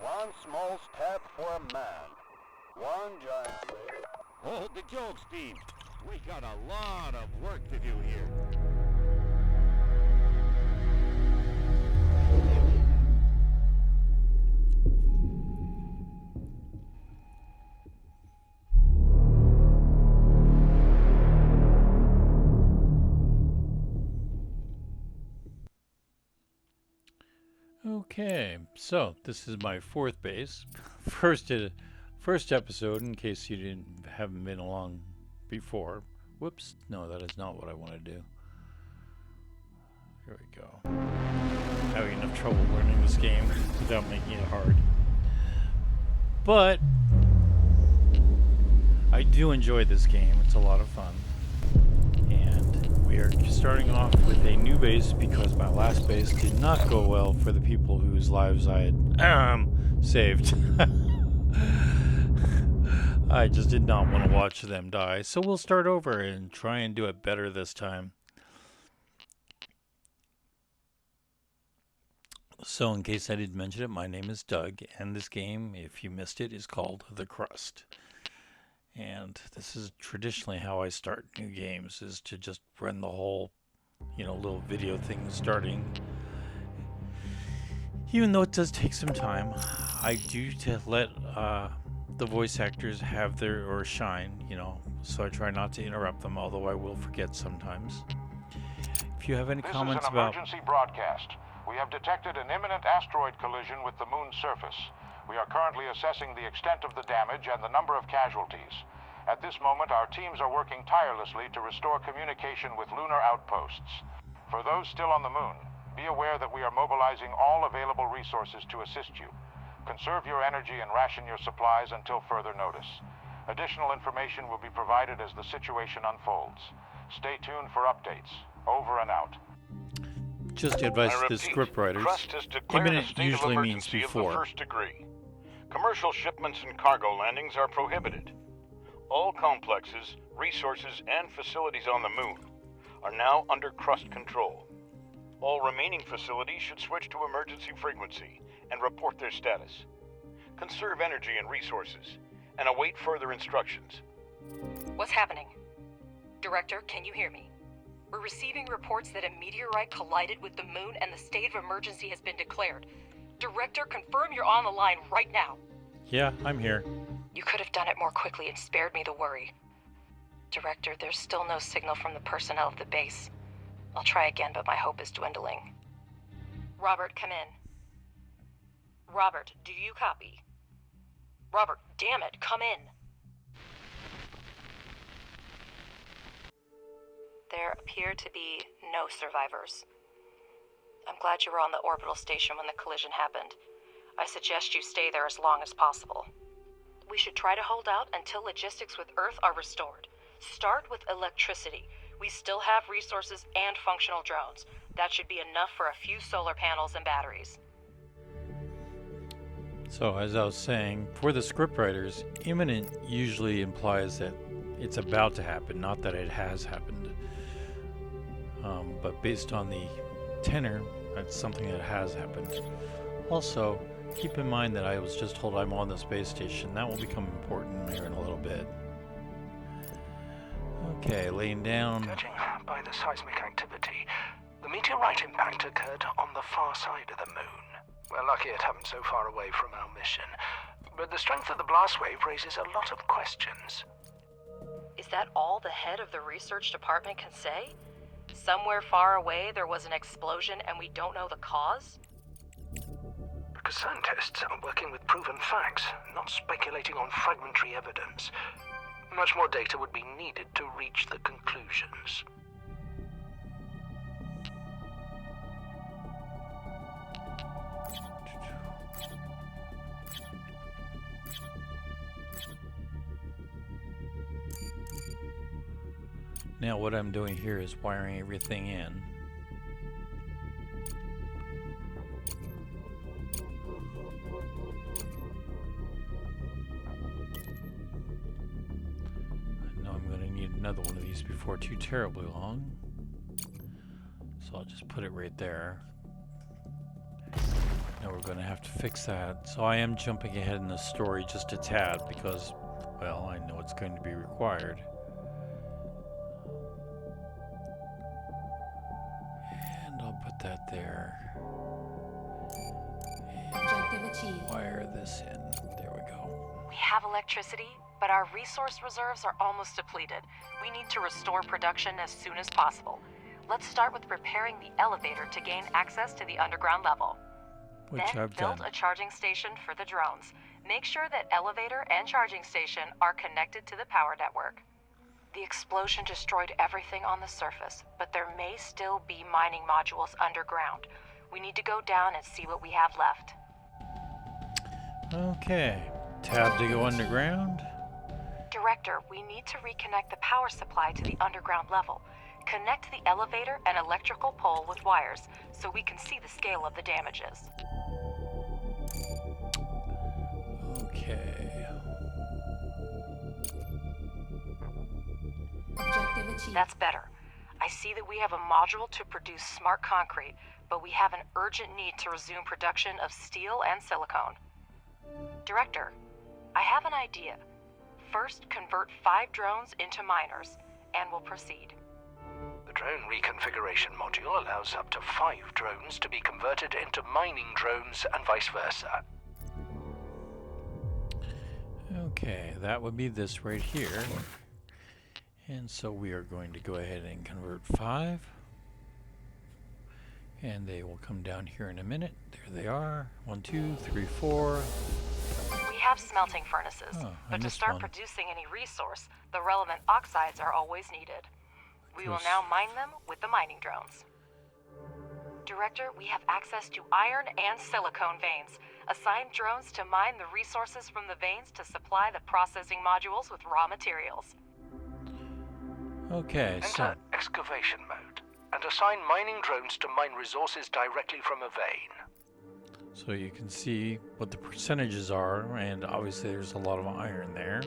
One small step for a man, one giant leap. Hold the jokes, team. We got a lot of work to do here. Okay, so this is my fourth base. First episode, in case you haven't been along before. Whoops, no, that is not what I want to do. Here we go. Having enough trouble learning this game without making it hard. But I do enjoy this game. It's a lot of fun. And we are starting off with a new base because my last base did not go well for the people whose lives I had saved. I just did not want to watch them die. So we'll start over and try and do it better this time. So in case I didn't mention it, my name is Doug, and this game, if you missed it, is called The Crust. And this is traditionally how I start new games, is to just run the whole, little video thing starting. Even though it does take some time, I do to let the voice actors have their shine, so I try not to interrupt them, although I will forget sometimes. If you have any comments about... This is an emergency broadcast. We have detected an imminent asteroid collision with the moon's surface. We are currently assessing the extent of the damage and the number of casualties. At this moment, our teams are working tirelessly to restore communication with lunar outposts. For those still on the moon, be aware that we are mobilizing all available resources to assist you. Conserve your energy and ration your supplies until further notice. Additional information will be provided as the situation unfolds. Stay tuned for updates. Over and out. Just advice to the scriptwriters. Crust has declared a Imminent state usually of means emergency of before. the first degree. Commercial shipments and cargo landings are prohibited. All complexes, resources, and facilities on the moon are now under Crust control. All remaining facilities should switch to emergency frequency and report their status. Conserve energy and resources, and await further instructions. What's happening? Director, can you hear me? We're receiving reports that a meteorite collided with the moon and the state of emergency has been declared. Director, confirm you're on the line right now. Yeah, I'm here. You could have done it more quickly and spared me the worry. Director, there's still no signal from the personnel of the base. I'll try again, but my hope is dwindling. Robert, come in. Robert, do you copy? Robert, damn it, come in. There appear to be no survivors. I'm glad you were on the orbital station when the collision happened. I suggest you stay there as long as possible. We should try to hold out until logistics with Earth are restored. Start with electricity. We still have resources and functional drones. That should be enough for a few solar panels and batteries. So, as I was saying, for the scriptwriters, imminent usually implies that it's about to happen, not that it has happened. But based on the tenor, that's something that has happened. Also, keep in mind that I was just told I'm on the space station. That will become important here in a little bit. Okay, laying down. Judging by the seismic activity, the meteorite impact occurred on the far side of the moon. We're lucky it happened so far away from our mission, but the strength of the blast wave raises a lot of questions. Is that all the head of the research department can say? Somewhere far away there was an explosion and we don't know the cause? Because scientists are working with proven facts, not speculating on fragmentary evidence. Much more data would be needed to reach the conclusions. Now what I'm doing here is wiring everything in. I know I'm going to need another one of these before too terribly long. So I'll just put it right there. Now we're going to have to fix that. So I am jumping ahead in the story just a tad because, well, I know it's going to be required. And I'll put that there. Objective achieved. Wire this in. There we go. We have electricity, but our resource reserves are almost depleted. We need to restore production as soon as possible. Let's start with repairing the elevator to gain access to the underground level. Which Then I've build done. a charging station for the drones. Make sure that elevator and charging station are connected to the power network. The explosion destroyed everything on the surface, but there may still be mining modules underground. We need to go down and see what we have left. Okay. Tab to go underground. Director, we need to reconnect the power supply to the underground level. Connect the elevator and electrical pole with wires so we can see the scale of the damages. Okay. Objective achieved. That's better. I see that we have a module to produce smart concrete, but we have an urgent need to resume production of steel and silicone. Director, I have an idea. First, convert 5 drones into miners, and we'll proceed. The drone reconfiguration module allows up to 5 drones to be converted into mining drones and vice versa. Okay, that would be this right here. And so we are going to go ahead and convert 5. And they will come down here in a minute. There they are. 1, 2, 3, 4. We have smelting furnaces, Oh, I but to missed start one. producing any resource, the relevant oxides are always needed. We will now mine them with the mining drones. Director, we have access to iron and silicone veins. Assign drones to mine the resources from the veins to supply the processing modules with raw materials. Okay, so Enter excavation mode and assign mining drones to mine resources directly from a vein. you can see what the percentages are, and obviously there's a lot of iron there.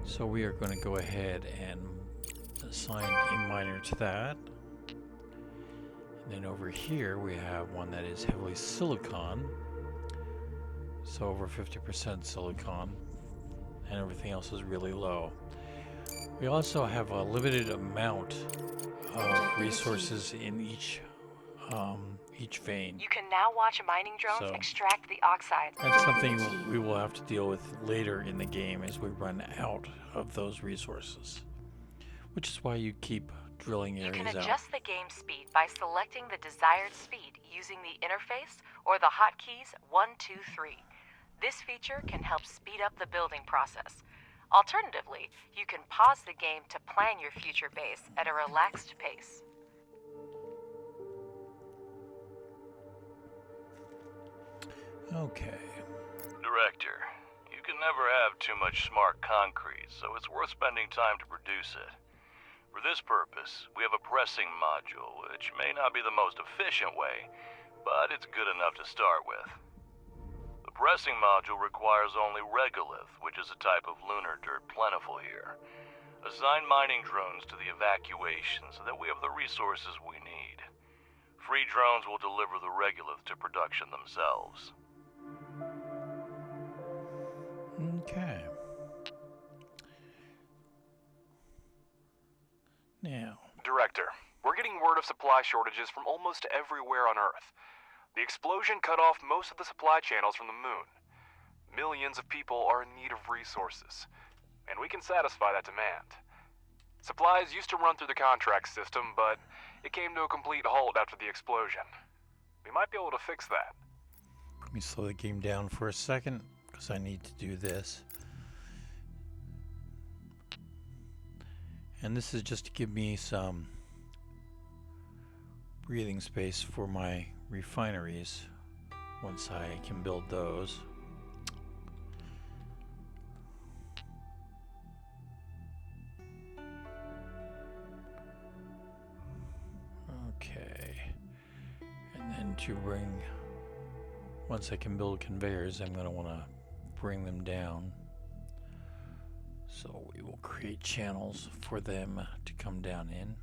So we are going to go ahead and assign a miner to that. And then over here we have one that is heavily silicon. So over 50% silicon, and everything else is really low. We also have a limited amount of resources in each vein. You can now watch mining drones So- extract the oxides. That's something we will have to deal with later in the game as we run out of those resources. Which is why you keep drilling You areas can out. adjust the game speed by selecting the desired speed using the interface or the hotkeys 1, 2, 3. This feature can help speed up the building process. Alternatively, you can pause the game to plan your future base at a relaxed pace. Okay. Director, you can never have too much smart concrete, so it's worth spending time to produce it. For this purpose, we have a pressing module, which may not be the most efficient way, but it's good enough to start with. The pressing module requires only regolith, which is a type of lunar dirt plentiful here. Assign mining drones to the evacuation so that we have the resources we need. Free drones will deliver the regolith to production themselves. Okay. Now, Director, we're getting word of supply shortages from almost everywhere on Earth. The explosion cut off most of the supply channels from the moon. Millions of people are in need of resources, and we can satisfy that demand. Supplies used to run through the contract system, but it came to a complete halt after the explosion. We might be able to fix that. let me slow the game down for a second because I need to do this. And this is just to give me some breathing space for my refineries once I can build those. Okay. And then to bring, once I can build conveyors, I'm going to want to bring them down. So we will create channels for them to come down in.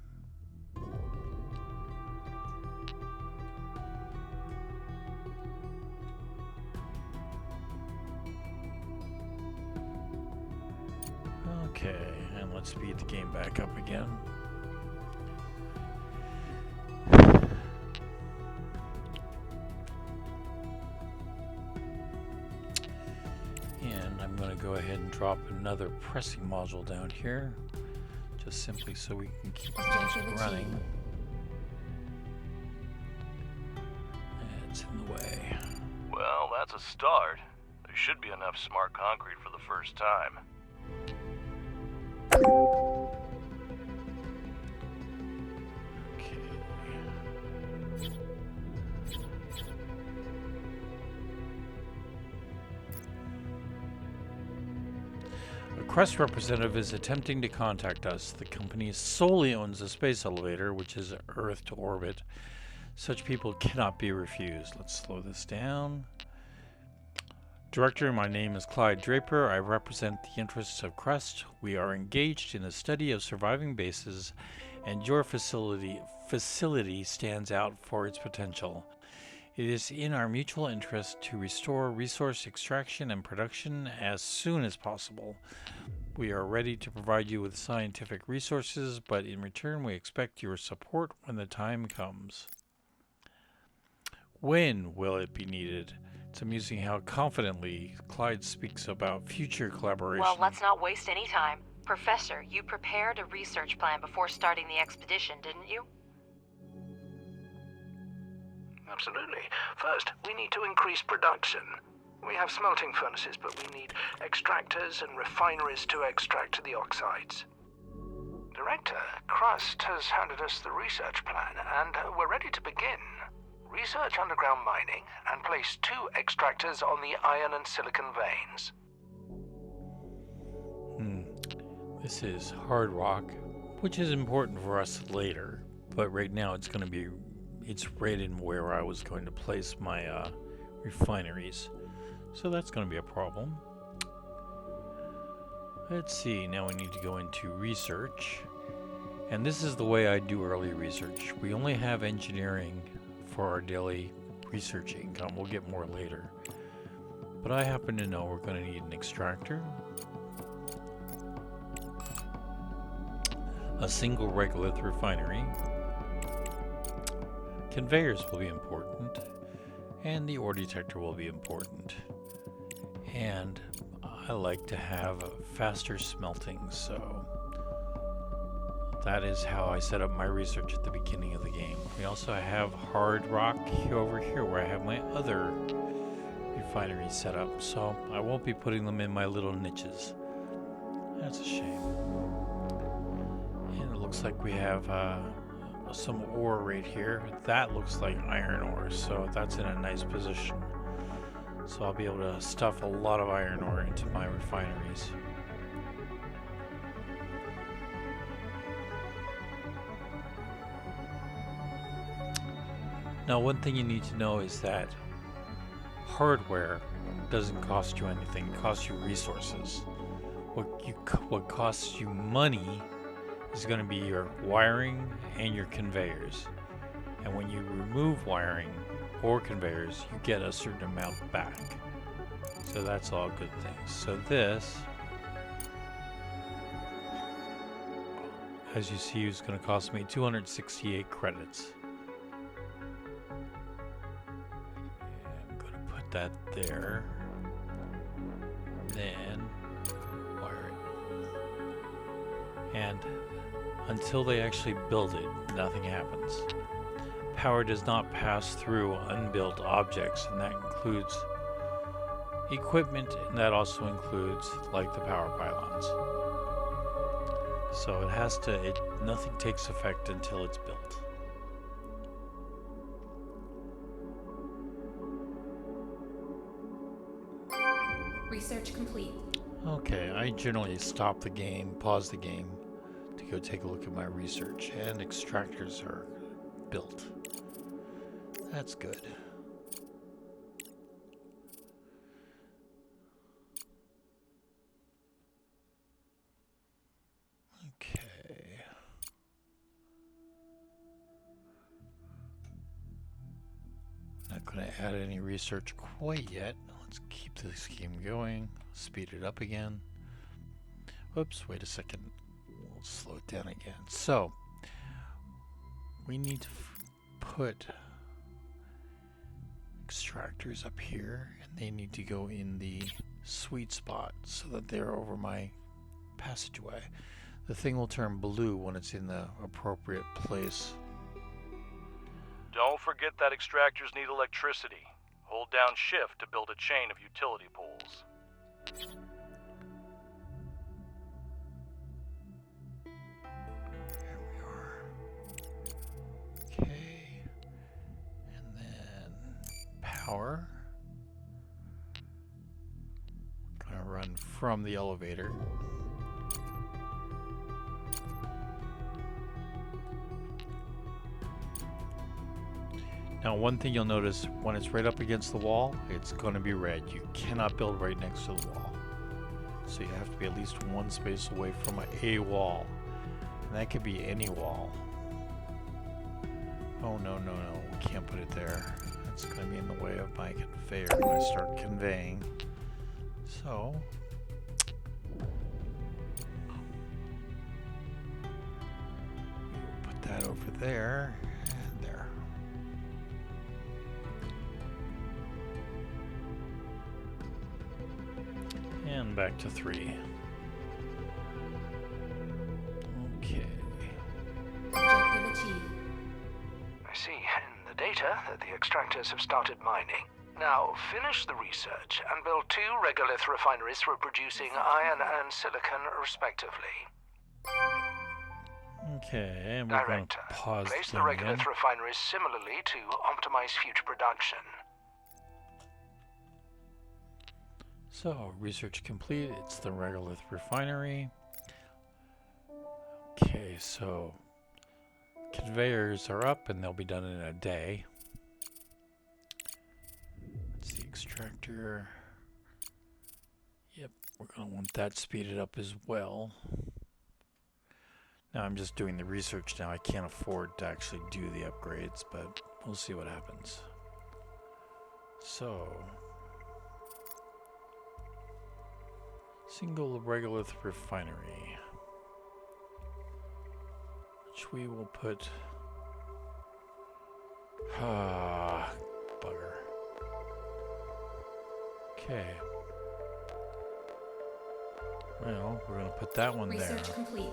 Okay, and let's speed the game back up again. And I'm going to go ahead and drop another pressing module down here, just simply so we can keep Objective this running. achieved. It's in the way. Well, that's a start. There should be enough smart concrete for the first time. A Crust representative is attempting to contact us. The company solely owns the space elevator, which is Earth to orbit. Such people cannot be refused. Let's slow this down. Director, my name is Clyde Draper. I represent the interests of Crust. We are engaged in a study of surviving bases, and your facility stands out for its potential. It is in our mutual interest to restore resource extraction and production as soon as possible. We are ready to provide you with scientific resources, but in return we expect your support when the time comes. When will it be needed? It's amusing how confidently Clyde speaks about future collaboration. Well, let's not waste any time. Professor, you prepared a research plan before starting the expedition, didn't you? Absolutely. First, we need to increase production. We have smelting furnaces, but we need extractors and refineries to extract the oxides. Director, Crust has handed us the research plan, and we're ready to begin. Research underground mining and place 2 extractors on the iron and silicon veins. This is hard rock, which is important for us later, but right now it's right in where I was going to place my refineries. So that's going to be a problem. Let's see, now we need to go into research. And this is the way I do early research. We only have engineering for our daily research income. We'll get more later. But I happen to know we're going to need an extractor, a single regolith refinery, conveyors will be important, and the ore detector will be important. And I like to have faster smelting, so that is how I set up my research at the beginning of the game. We also have hard rock over here where I have my other refineries set up, so I won't be putting them in my little niches. That's a shame. And it looks like we have some ore right here. That looks like iron ore, so that's in a nice position. So I'll be able to stuff a lot of iron ore into my refineries. Now, one thing you need to know is that hardware doesn't cost you anything. It costs you resources. What costs you money is going to be your wiring and your conveyors. And when you remove wiring or conveyors, you get a certain amount back. So that's all good things. So this, as you see, is going to cost me 268 credits. That there, then wire it, and until they actually build it, nothing happens. Power does not pass through unbuilt objects, and that includes equipment, and that also includes like the power pylons. So it has to, nothing takes effect until it's built. Research complete. Okay, I generally stop the game, pause the game, to go take a look at my research, and extractors are built. That's good. Okay. Not going to add any research quite yet. Let's keep this game going, speed it up again. Whoops, wait a second. We'll slow it down again. So, we need to put extractors up here, and they need to go in the sweet spot so that they're over my passageway. The thing will turn blue when it's in the appropriate place. Don't forget that extractors need electricity. Hold down shift to build a chain of utility poles. There we are. Okay. And then power. Gonna run from the elevator. Now, one thing you'll notice, when it's right up against the wall, it's going to be red. You cannot build right next to the wall. So you have to be at least one space away from a wall. And that could be any wall. Oh, no, no, no. We can't put it there. That's going to be in the way of my conveyor when I start conveying. So... we'll put that over there. And there. And back to 3. Okay. Objective achieved. I see in the data that the extractors have started mining. Now, finish the research and build 2 regolith refineries for producing iron and silicon, respectively. Okay, and we're going to Director, pause place the game regolith again. refineries similarly to optimize future production. So, research complete. It's the regolith refinery. Okay, so conveyors are up and they'll be done in a day. That's the extractor. Yep, we're going to want that speeded up as well. Now I'm just doing the research now. I can't afford to actually do the upgrades, but we'll see what happens. So... single regolith refinery, which we will put, bugger. Okay. Well, we're going to put that one there. Research complete.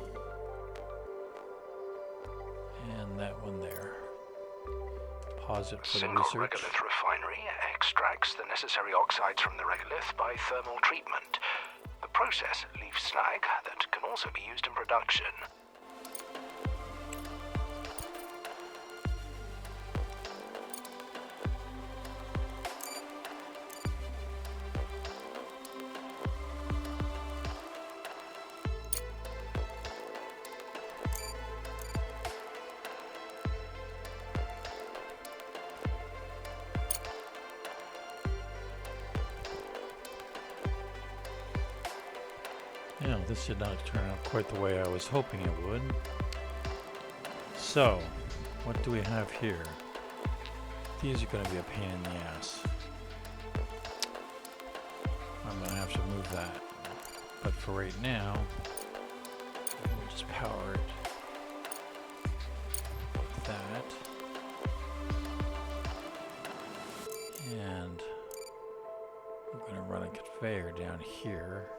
And that one there. Pause it for the Single research. regolith refinery extracts the necessary oxides from the regolith by thermal treatment. The process leaves slag that can also be used in production. Yeah, this did not turn out quite the way I was hoping it would. So, what do we have here? These are going to be a pain in the ass. I'm going to have to move that. But for right now, we'll just power it like that. And we're going to run a conveyor down here.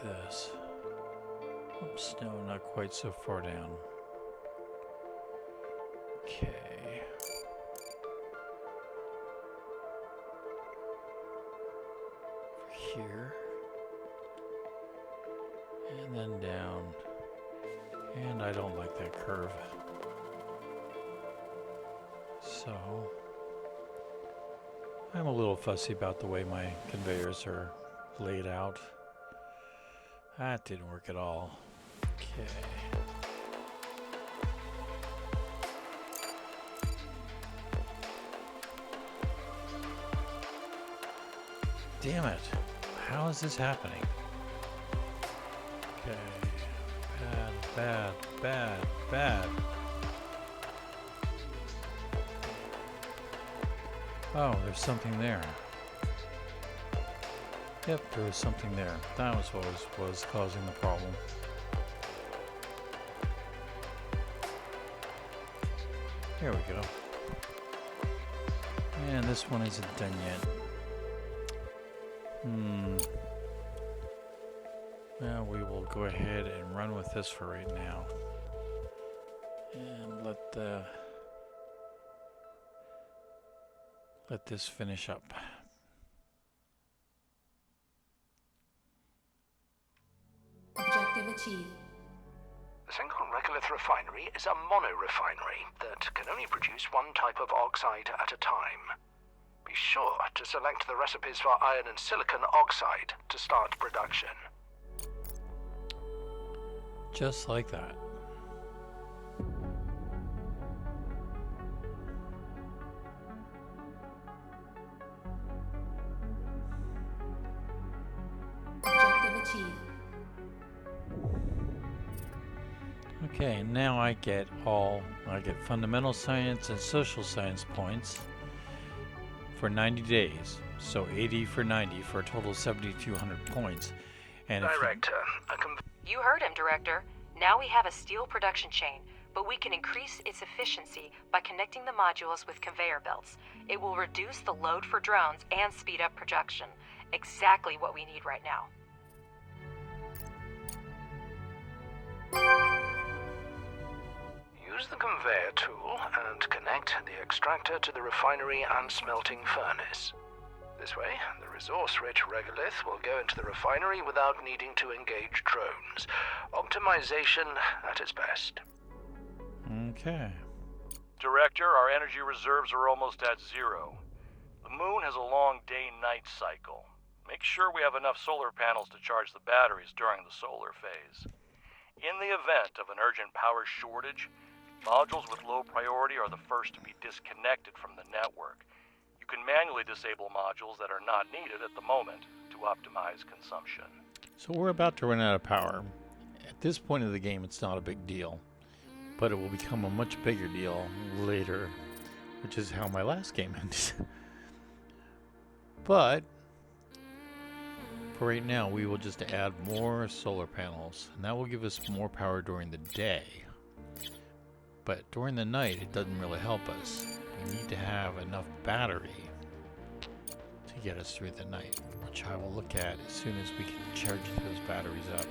This. Oops, no, not quite so far down. Okay. Over here. And then down. And I don't like that curve. So, I'm a little fussy about the way my conveyors are laid out. That didn't work at all. Okay. Damn it. How is this happening? Okay. Bad, bad, bad, bad. Oh, there's something there. Yep, there was something there. That was what was causing the problem. Here we go. And this one isn't done yet. Well, we will go ahead and run with this for right now. And let this finish up. Objective achieved. The single regolith refinery is a monorefinery that can only produce one type of oxide at a time. Be sure to select the recipes for iron and silicon oxide to start production. Just like that. Objective achieved. Okay, now I get fundamental science and social science points for 90 days. So 80 for 90 for a total of 7,200 points. And Director, You heard him, Director. Now we have a steel production chain, but we can increase its efficiency by connecting the modules with conveyor belts. It will reduce the load for drones and speed up production. Exactly what we need right now. use the conveyor tool and connect the extractor to the refinery and smelting furnace. This way, the resource-rich regolith will go into the refinery without needing to engage drones. Optimization at its best. Okay. Director, our energy reserves are almost at zero. The moon has a long day-night cycle. Make sure we have enough solar panels to charge the batteries during the solar phase. In the event of an urgent power shortage, modules with low priority are the first to be disconnected from the network. You can manually disable modules that are not needed at the moment to optimize consumption. So we're about to run out of power. At this point of the game, it's not a big deal, but it will become a much bigger deal later, which is how my last game ended. But for right now, we will just add more solar panels, and that will give us more power during the day. But during the night, it doesn't really help us. We need to have enough battery to get us through the night, which I will look at as soon as we can charge those batteries up.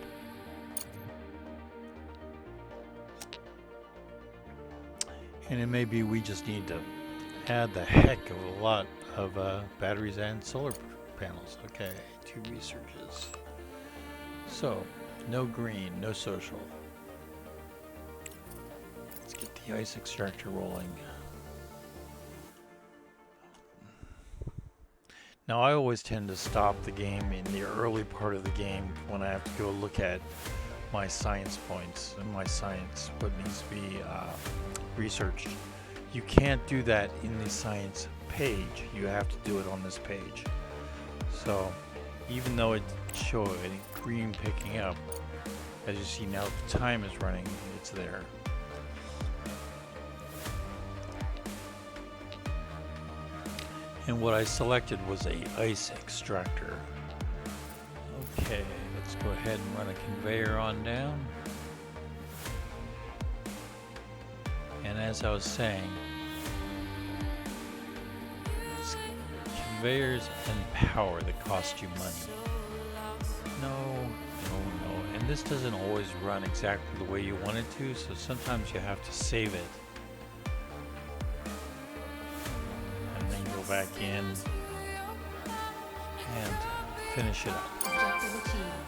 And it may be we just need to add the heck of a lot of batteries and solar panels. Okay, 2 researches. So, no green, no social. Let's get the ice extractor rolling. Now, I always tend to stop the game in the early part of the game when I have to go look at my science points and my science, what needs to be researched. You can't do that in the science page. You have to do it on this page. So, even though it's showing green picking up, as you see now the time is running, it's there. And what I selected was a ice extractor. Okay, let's go ahead and run a conveyor on down. And as I was saying, it's conveyors and power that cost you money. No. And this doesn't always run exactly the way you want it to, so sometimes you have to save it. And then go back in and finish it up. Objective achieved.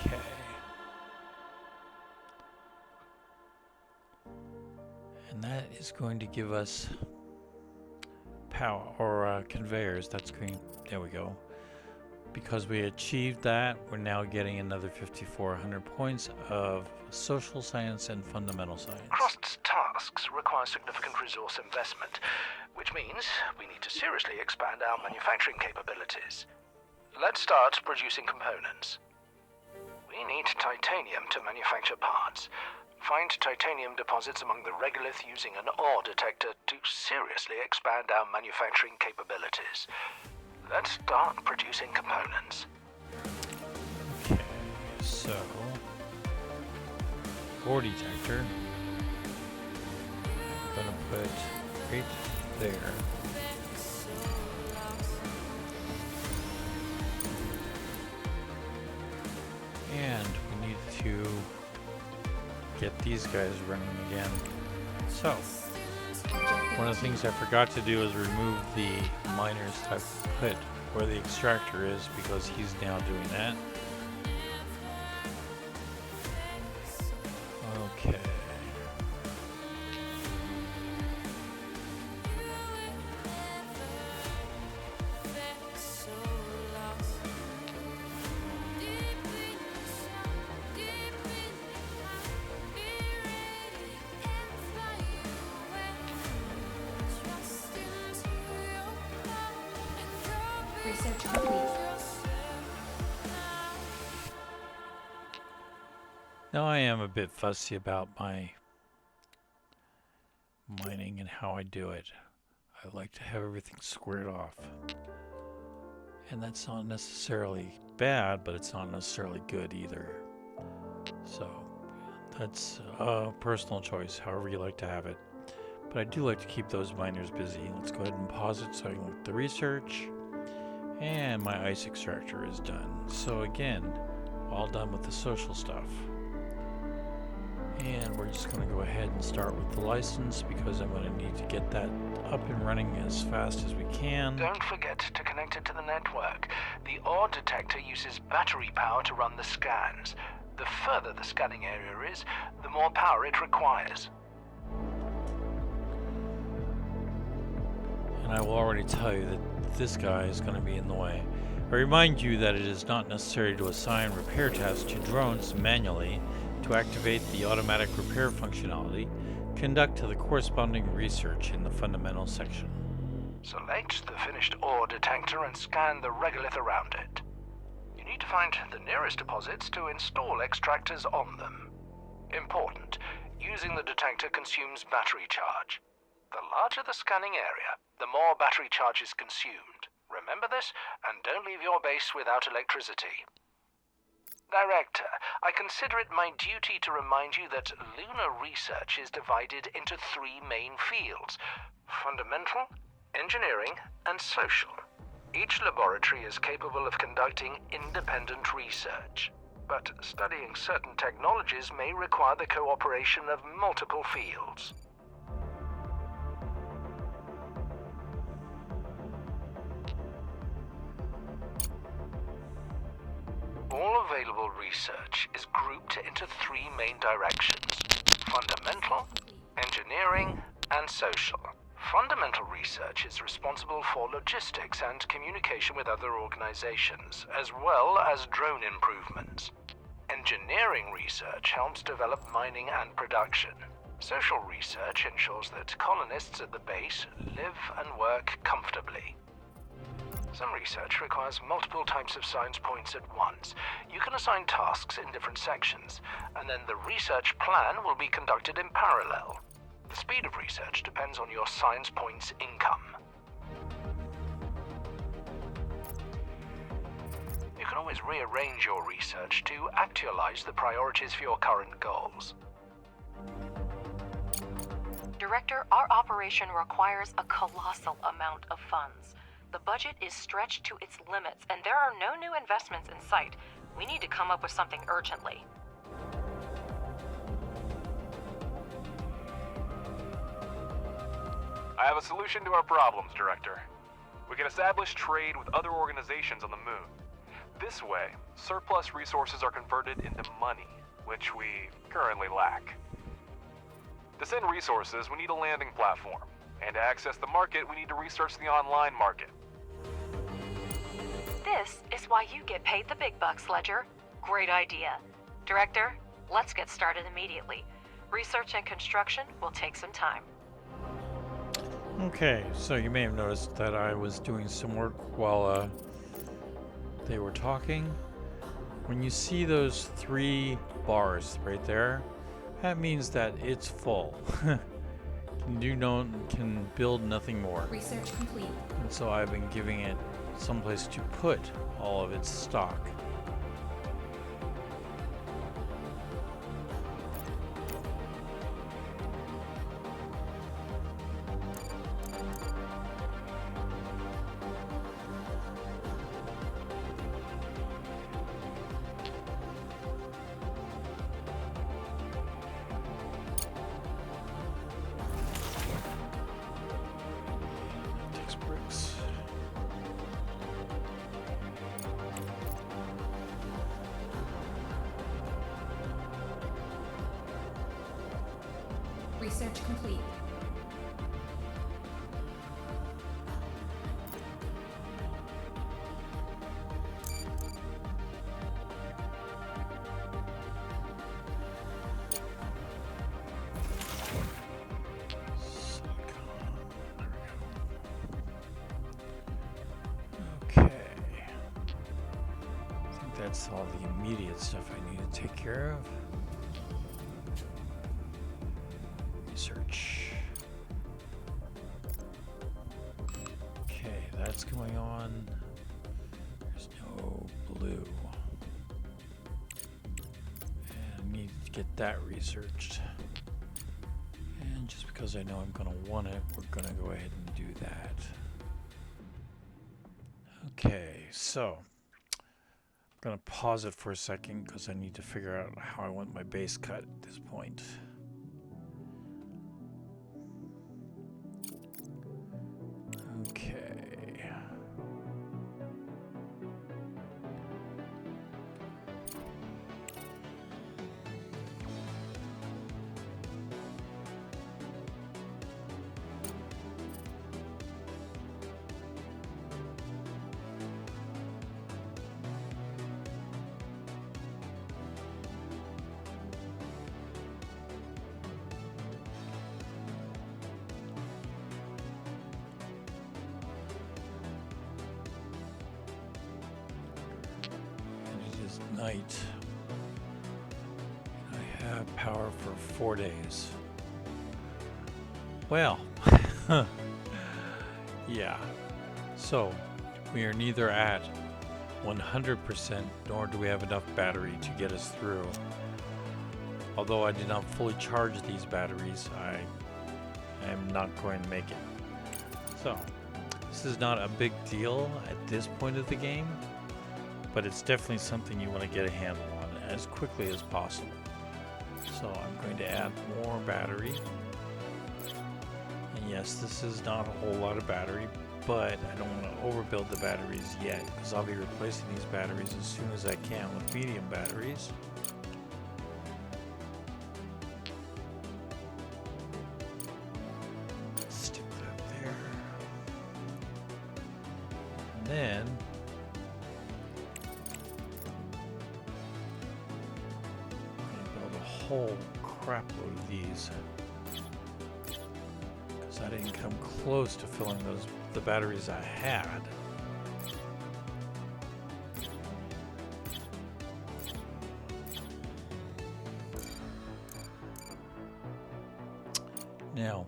Okay. And that is going to give us power, or conveyors. That's going, there we go. Because we achieved that, we're now getting another 5,400 points of social science and fundamental science. Crust's tasks require significant resource investment, which means we need to seriously expand our manufacturing capabilities. Let's start producing components. We need titanium to manufacture parts. Find titanium deposits among the regolith using an ore detector to seriously expand our manufacturing capabilities. Let's start producing components. Okay, so ore detector. I'm gonna put right there. And we need to get these guys running again. So, one of the things I forgot to do is remove the miners that I've put where the extractor is, because he's now doing that. Okay. Research complete. Now I am a bit fussy about my mining and how I do it. I like to have everything squared off. And that's not necessarily bad, but it's not necessarily good either. So that's a personal choice, however you like to have it. But I do like to keep those miners busy. Let's go ahead and pause it so I can look at the research. And my ice extractor is done. So again, all done with the social stuff. And we're just going to go ahead and start with the license, because I'm going to need to get that up and running as fast as we can. Don't forget to connect it to the network. The ore detector uses battery power to run the scans. The further the scanning area is, the more power it requires. And I will already tell you that this guy is going to be in the way. I remind you that it is not necessary to assign repair tasks to drones manually. To activate the automatic repair functionality, conduct the corresponding research in the fundamental section. Select the finished ore detector and scan the regolith around it. You need to find the nearest deposits to install extractors on them. Important, using the detector consumes battery charge. The larger the scanning area, the more battery charge is consumed. Remember this, and don't leave your base without electricity. Director, I consider it my duty to remind you that lunar research is divided into three main fields: fundamental, engineering, and social. Each laboratory is capable of conducting independent research, but studying certain technologies may require the cooperation of multiple fields. All available research is grouped into three main directions: fundamental, engineering, and social. Fundamental research is responsible for logistics and communication with other organizations, as well as drone improvements. Engineering research helps develop mining and production. Social research ensures that colonists at the base live and work comfortably. Some research requires multiple types of science points at once. You can assign tasks in different sections, and then the research plan will be conducted in parallel. The speed of research depends on your science points income. You can always rearrange your research to actualize the priorities for your current goals. Director, our operation requires a colossal amount of funds. The budget is stretched to its limits, and there are no new investments in sight. We need to come up with something urgently. I have a solution to our problems, Director. We can establish trade with other organizations on the moon. This way, surplus resources are converted into money, which we currently lack. To send resources, we need a landing platform. And to access the market, we need to research the online market. This is why you get paid the big bucks, Ledger. Great idea. Director, let's get started immediately. Research and construction will take some time. Okay, so you may have noticed that I was doing some work while they were talking. When you see those three bars right there, That means that it's full. Can build nothing more. Research complete. And so I've been giving it someplace to put all of its stock. Takes bricks. Research complete. Okay. I think that's all the immediate stuff I need to take care of. Research. Okay, that's going on. There's no blue. And I need to get that researched. And just because I know I'm going to want it, we're going to go ahead and do that. Okay, so I'm going to pause it for a second because I need to figure out how I want my base cut at this point. Okay. Night. I have power for 4 days. Well, yeah. So, we are neither at 100% nor do we have enough battery to get us through. Although I did not fully charge these batteries, I am not going to make it. So, this is not a big deal at this point of the game. But it's definitely something you want to get a handle on as quickly as possible. So I'm going to add more battery. And yes, this is not a whole lot of battery, but I don't want to overbuild the batteries yet because I'll be replacing these batteries as soon as I can with medium batteries. Stick that there. And then whole crap load of these because I didn't come close to filling the batteries I had. Now,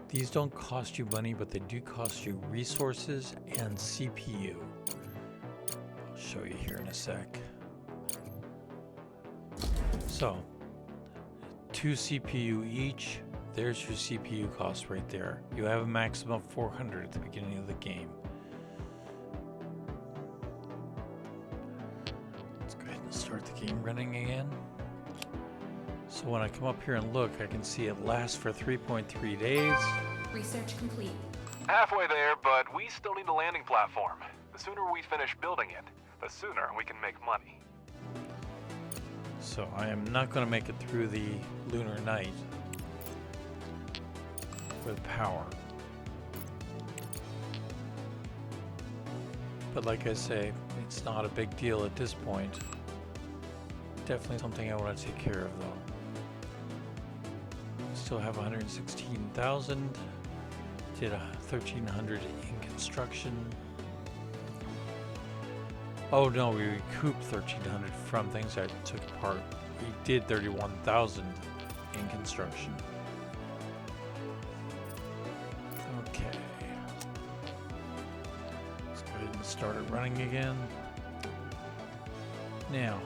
these don't cost you money, but they do cost you resources and CPU. I'll show you here in a sec. So, 2 CPU each, there's your CPU cost right there. You have a maximum of 400 at the beginning of the game. Let's go ahead and start the game running again. So when I come up here and look, I can see it lasts for 3.3 days. Research complete. Halfway there, but we still need a landing platform. The sooner we finish building it, the sooner we can make money. So I am not going to make it through the lunar night with power. But like I say, it's not a big deal at this point. Definitely something I want to take care of though. Still have 116,000. Did 1,300 in construction. Oh no, we recouped 1,300 from things I took apart we did 31,000 in construction. Okay. Let's go ahead and start it running again. Now,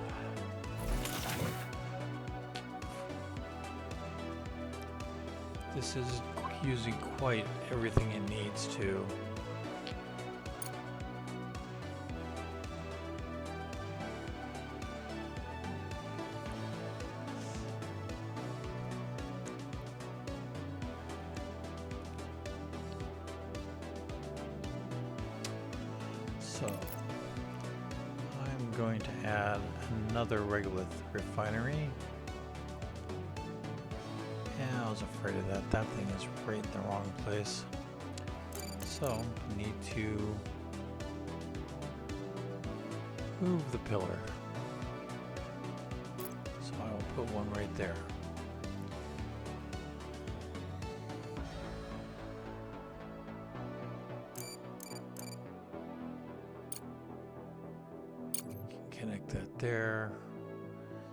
this is using quite everything it needs to. So, I'm going to add another regolith refinery. Yeah, I was afraid of that. That thing is right in the wrong place. So, need to move the pillar. So I will put one right there. Connect that there.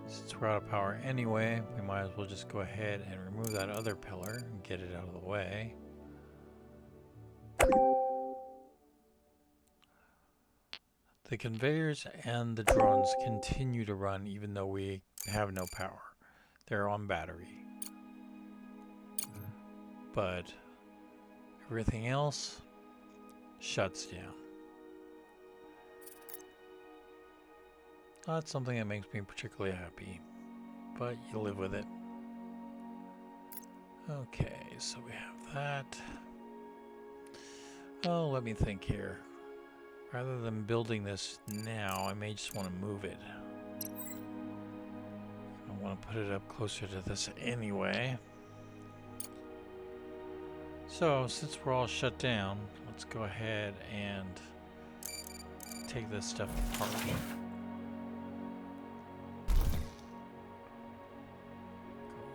Since we're out of power anyway, we might as well just go ahead and remove that other pillar and get it out of the way. The conveyors and the drones continue to run even though we have no power. They're on battery. But everything else shuts down. Not something that makes me particularly happy, but you live with it. Okay, so we have that. Oh, let me think here. Rather than building this now, I may just want to move it. I want to put it up closer to this anyway. So, since we're all shut down, let's go ahead and take this stuff apart.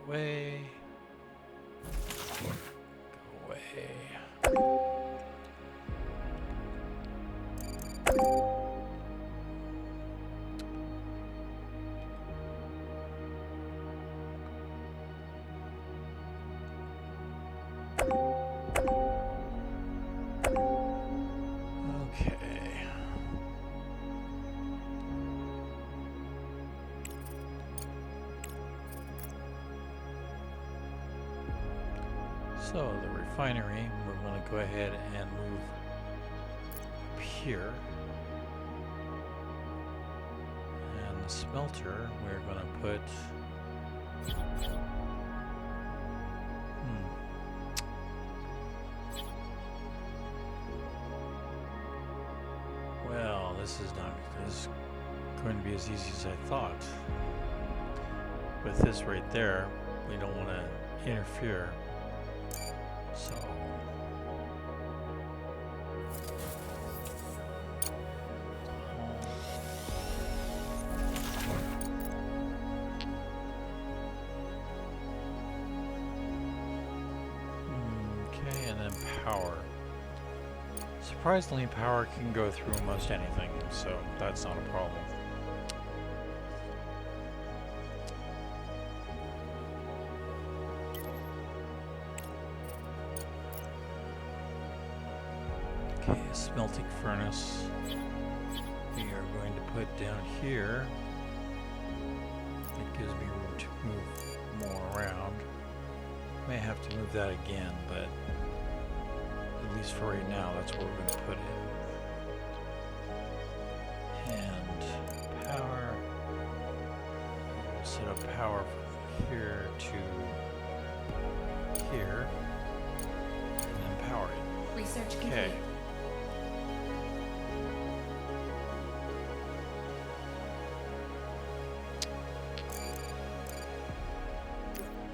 Go away. Go away. So the refinery, we're going to go ahead and move up here. And the smelter, we're going to put... Well, this is going to be as easy as I thought. With this right there, we don't want to interfere. So okay, and then power. Surprisingly, power can go through almost anything, so that's not a problem. Okay, a smelting furnace we are going to put down here. That gives me room to move more around. May have to move that again, but at least for right now, that's where we're going to put it. And power. We'll set up power from here to here, and then power it. Research complete. Okay.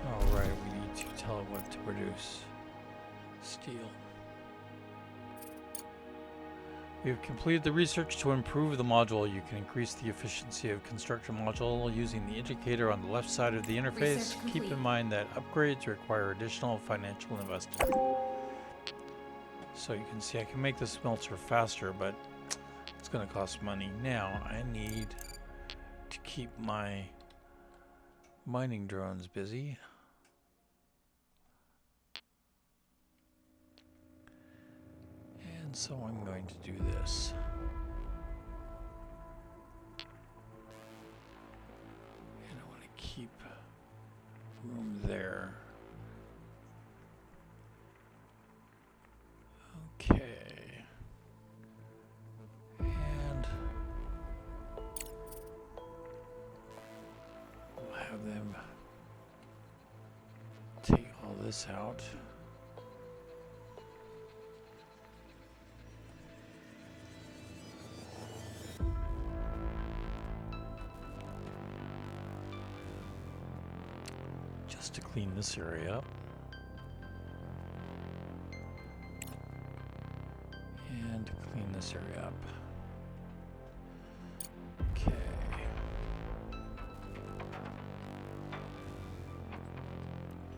Alright, we need to tell it what to produce. Steel. We have completed the research to improve the module. You can increase the efficiency of construction module using the indicator on the left side of the interface. Keep in mind that upgrades require additional financial investment. So you can see I can make the smelter faster, but it's going to cost money. Now I need to keep my Mining drone's busy. And so I'm going to do this. And I want to keep room there. Okay. And we'll have them take all this out. Just to clean this area up. And clean this area up. Okay.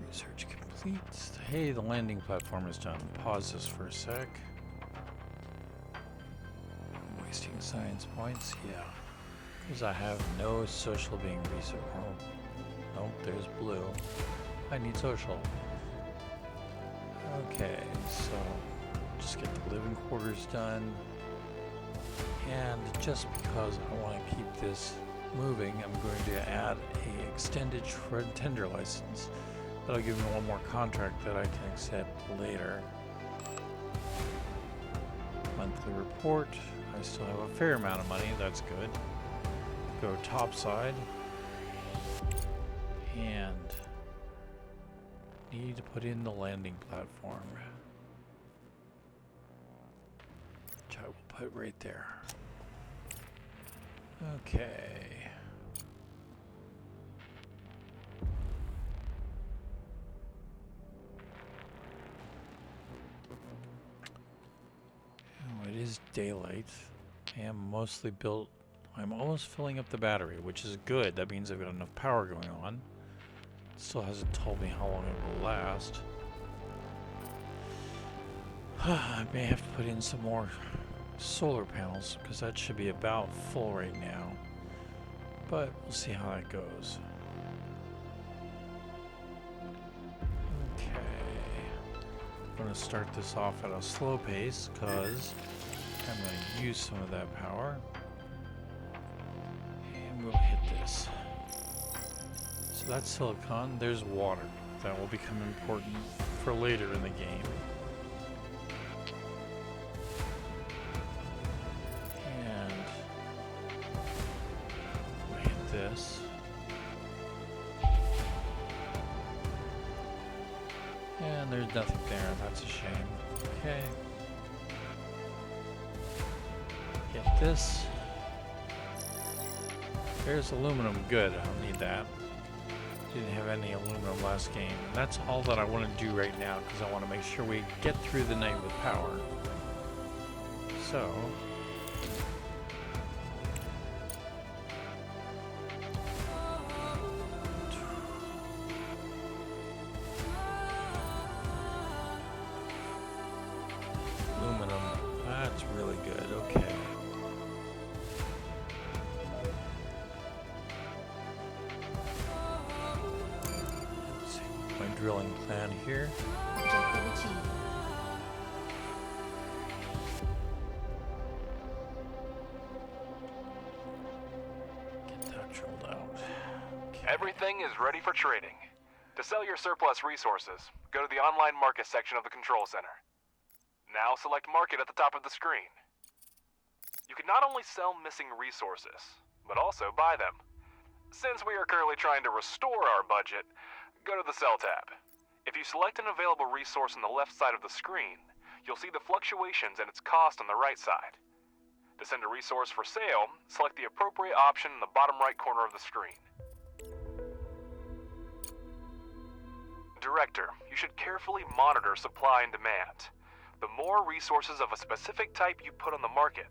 Research complete. Hey, the landing platform is done. Pause this for a sec. I'm wasting science points, yeah. Because I have no social being research. Oh, nope, there's blue. I need social. Okay, so just get the living quarters done. And just because I want to keep this moving, I'm going to add a extended tender license. That'll give me one more contract that I can accept later. Monthly report. I still have a fair amount of money, that's good. Go topside. And need to put in the landing platform. Which I will put right there. Okay. Oh, it is daylight. I am mostly built. I'm almost filling up the battery, which is good. That means I've got enough power going on. It still hasn't told me how long it will last. I may have to put in some more solar panels because that should be about full right now. But we'll see how that goes. Okay. I'm going to start this off at a slow pace because I'm going to use some of that power. And we'll hit this. So that's silicone. There's water. That will become important for later in the game. This. And there's nothing there, that's a shame. Okay. Get this. There's aluminum, good, I don't need that. Didn't have any aluminum last game. And that's all that I want to do right now because I want to make sure we get through the night with power. So drilling plan here. Objective achieved. Get that drilled out. Okay. Everything is ready for trading. To sell your surplus resources, go to the online market section of the control center. Now select market at the top of the screen. You can not only sell missing resources, but also buy them. Since we are currently trying to restore our budget, go to the Sell tab. If you select an available resource on the left side of the screen, you'll see the fluctuations and its cost on the right side. To send a resource for sale, select the appropriate option in the bottom right corner of the screen. Director, you should carefully monitor supply and demand. The more resources of a specific type you put on the market,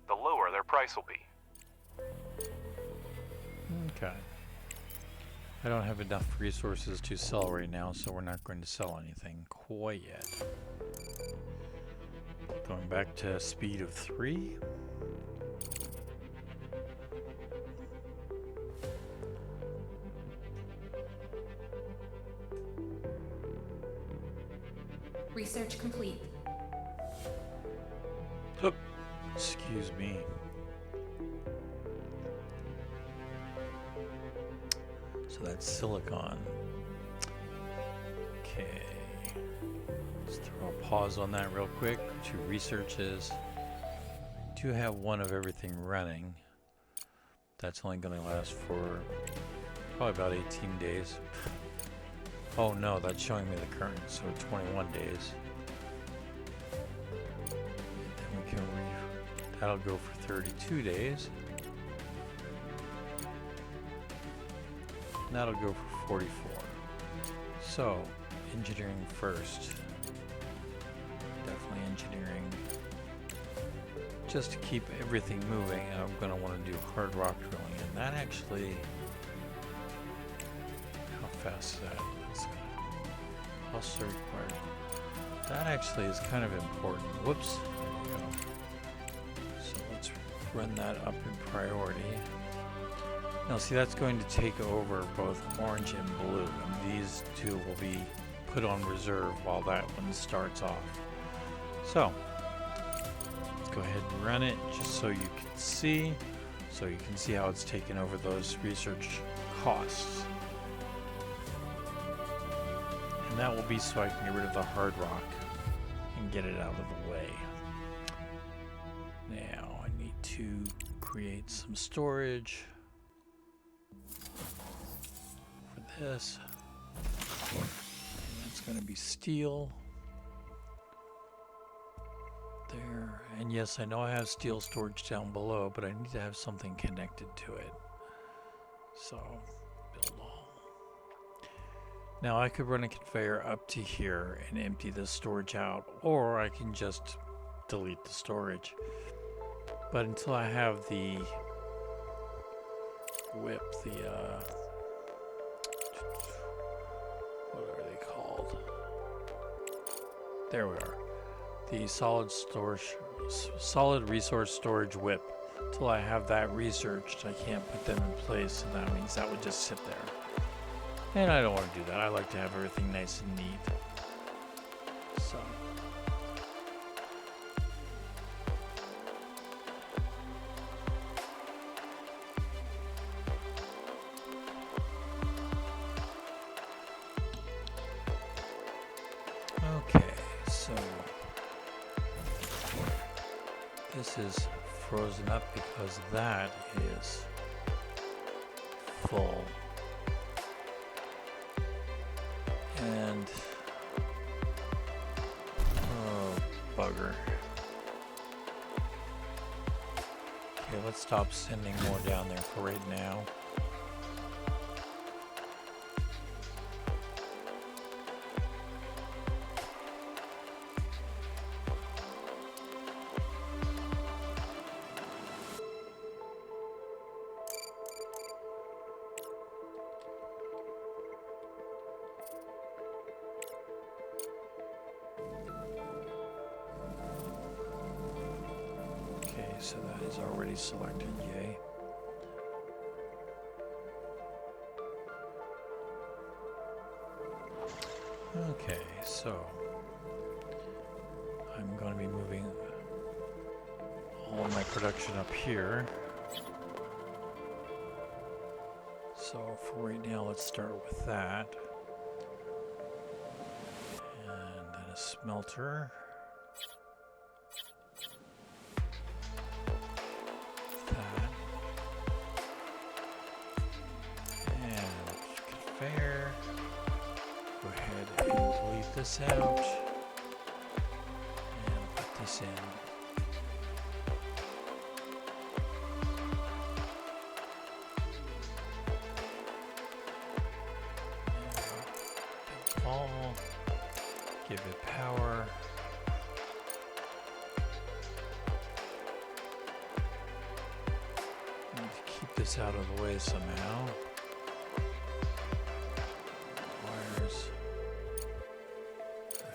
the lower their price will be. Okay. I don't have enough resources to sell right now, so we're not going to sell anything quite yet. Going back to speed of 3. Research complete. Oop. Excuse me. So that's silicone. Okay. Let's throw a pause on that real quick. 2 researches. Do have one of everything running. That's only going to last for probably about 18 days. Oh no, that's showing me the current, so 21 days. Then we can that'll go for 32 days. And that'll go for 44. So, engineering first. Definitely engineering. Just to keep everything moving, I'm going to want to do hard rock drilling, and that actually, how fast is that? Also required. That actually is kind of important. Whoops. There we go. So let's run that up in priority. Now see, that's going to take over both orange and blue, and these 2 will be put on reserve while that one starts off. So let's go ahead and run it just so you can see. So you can see how it's taken over those research costs. And that will be so I can get rid of the hard rock and get it out of the way. Now I need to create some storage for this. And that's going to be steel. There. And yes, I know I have steel storage down below, but I need to have something connected to it. So, build all. Now I could run a conveyor up to here and empty this storage out, or I can just delete the storage. But until I have the whip, what are they called? There we are. The solid resource storage whip. Until I have that researched, I can't put them in place, so that means that would just sit there. And I don't want to do that. I like to have everything nice and neat. So. Okay, so this is frozen up because that is full. And oh, bugger. Okay, let's stop sending more down there for right now. So that is already selected, yay. Okay, so I'm going to be moving all of my production up here. So for right now, let's start with that. And then a smelter. Fair. Go ahead and delete this out and put this in. And ball. Give it power. Need to keep this out of the way somehow.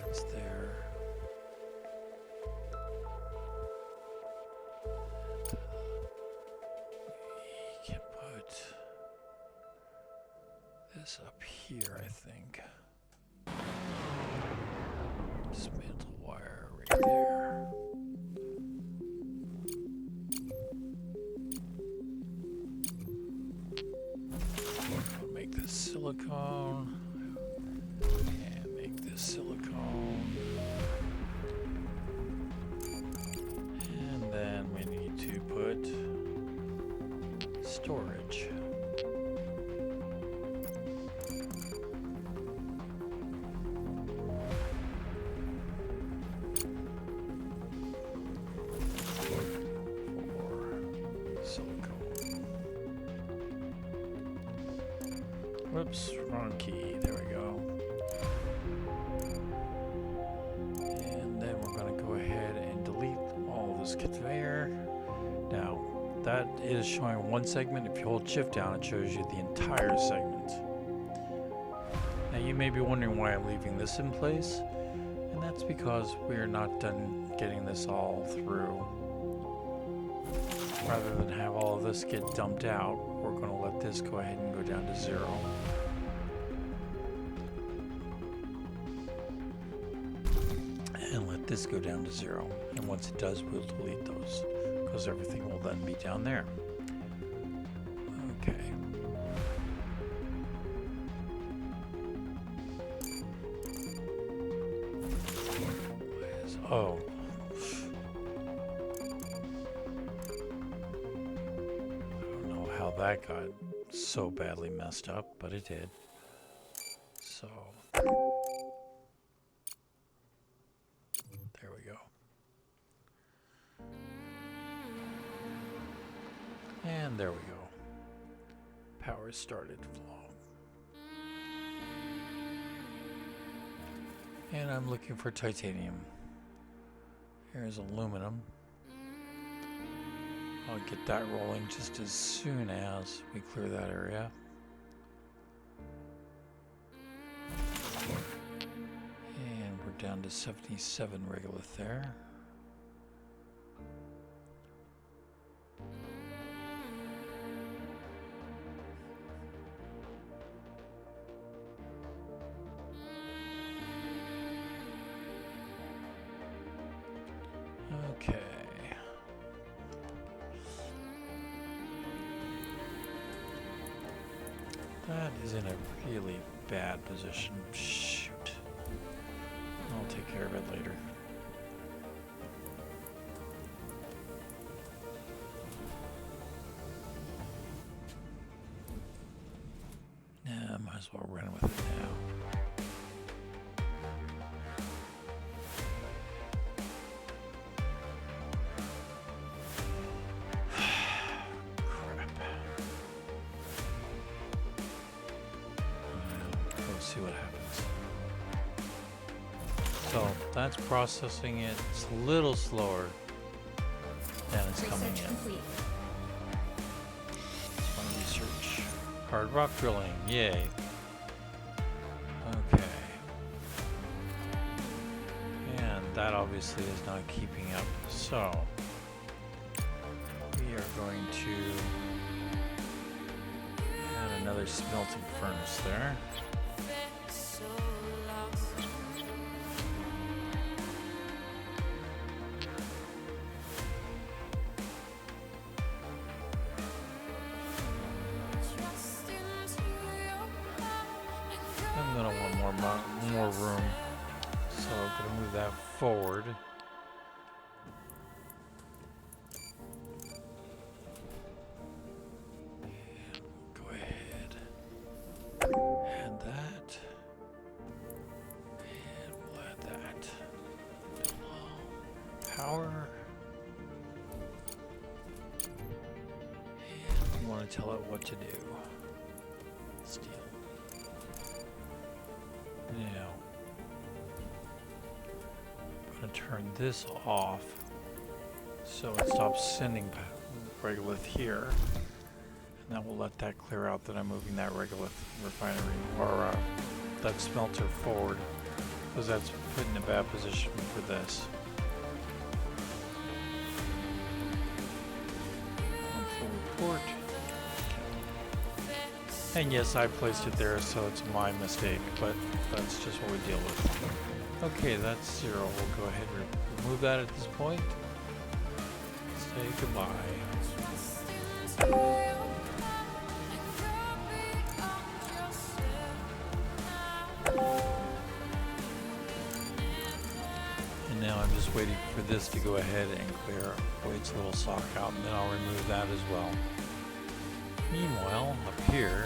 That's there. We can put this up here, I think. dismantle wire right there. I'll make this silicone. And make this silicone. And then we need to put storage. Whoops, wrong key. There we go. And then we're going to go ahead and delete all this conveyor. Now, that is showing one segment. If you hold shift down, it shows you the entire segment. Now, you may be wondering why I'm leaving this in place. And that's because we're not done getting this all through. Rather than have all of this get dumped out, we're going to let this go ahead and go down to 0. And let this go down to 0. And once it does, we'll delete those, because everything will then be down there. Okay. Oh. That got so badly messed up, but it did. So there we go. And there we go. Power started to flow. And I'm looking for titanium. Here's aluminum. I'll get that rolling just as soon as we clear that area. And we're down to 77 regolith there. Okay. That is in a really bad position. Shoot. I'll take care of it later. Yeah, might as well run with it now. See what happens. So that's processing it. It's a little slower than it's coming in. Complete. That's my research. Hard rock drilling, yay. Okay. And that obviously is not keeping up. So we are going to add another smelting furnace there. I'm gonna want more room, so I'm gonna move that forward. And go ahead, add that, and we'll add that. Power, and we want to tell it what to do. Steel. Now, I'm going to turn this off so it stops sending regolith here, and that will let that clear out that I'm moving that regolith refinery or that smelter forward, because that's put in a bad position for this. Full report. And yes, I placed it there, so it's my mistake, but that's just what we deal with. Okay, that's 0. We'll go ahead and remove that at this point. Say goodbye. And now I'm just waiting for this to go ahead and clear Wade's little sock out, and then I'll remove that as well. Meanwhile, up here,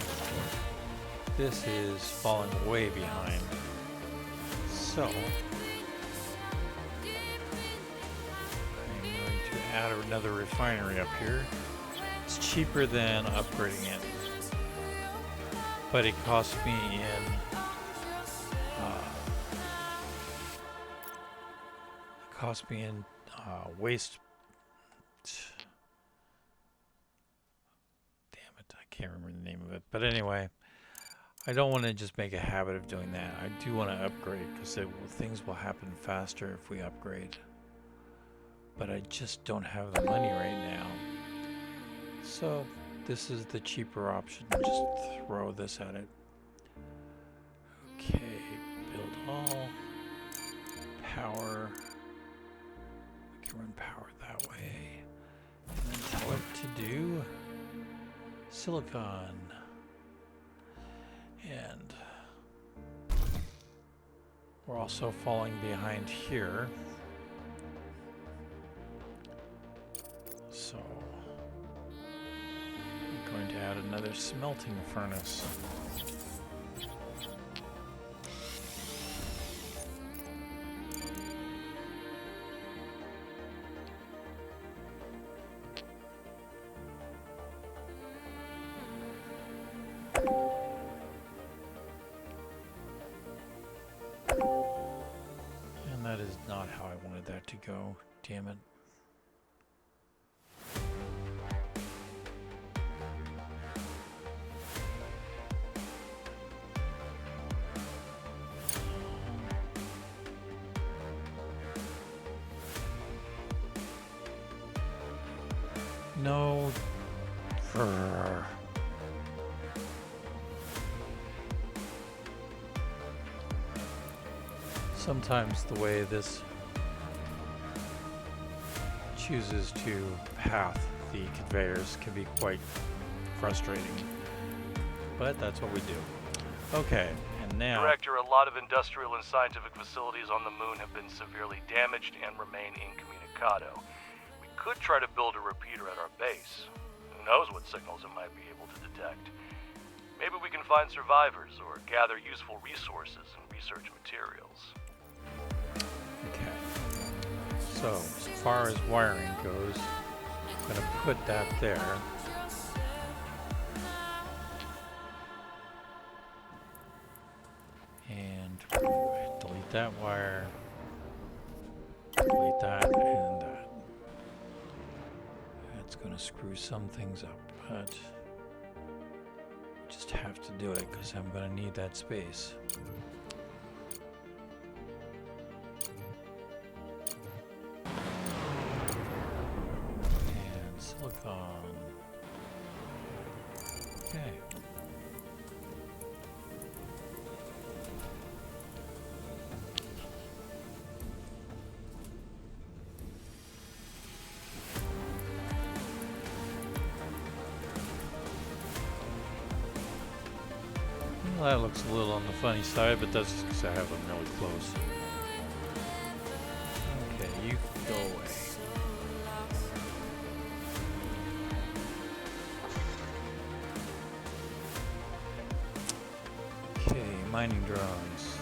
this is falling way behind. So, I'm going to add another refinery up here. It's cheaper than upgrading it, but it costs me in waste. Damn it, I can't remember the name of it. But anyway, I don't want to just make a habit of doing that. I do want to upgrade because things will happen faster if we upgrade. But I just don't have the money right now. So this is the cheaper option. Just throw this at it. Okay, build all. Power. We can run power that way. And then tell it to do silicone. And we're also falling behind here. So I'm going to add another smelting furnace. And that is not how I wanted that to go. Damn it. No. Grr. Sometimes the way this chooses to path the conveyors can be quite frustrating, but that's what we do. Okay, and now... Director, a lot of industrial and scientific facilities on the moon have been severely damaged and remain incommunicado. We could try to build a repeater at our base. Who knows what signals it might be able to detect. Maybe we can find survivors or gather useful resources and research materials. Okay. So, as far as wiring goes, I'm going to put that there. And delete that wire. Delete that and that. That's going to screw some things up, but just have to do it because I'm going to need that space. And silicone. Okay. Well, that looks a little on the funny side, but that's just because I have them really close. Okay, you can go away. Okay, mining drones.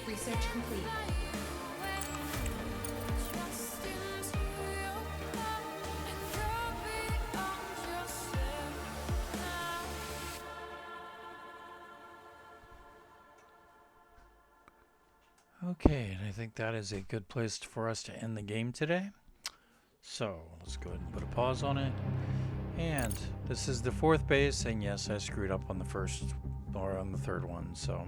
Research complete. Okay, and I think that is a good place for us to end the game today. So let's go ahead and put a pause on it. And this is the 4th base, and yes, I screwed up on the first or on the 3rd one. So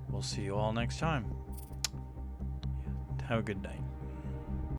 we'll see you all next time. Have a good night.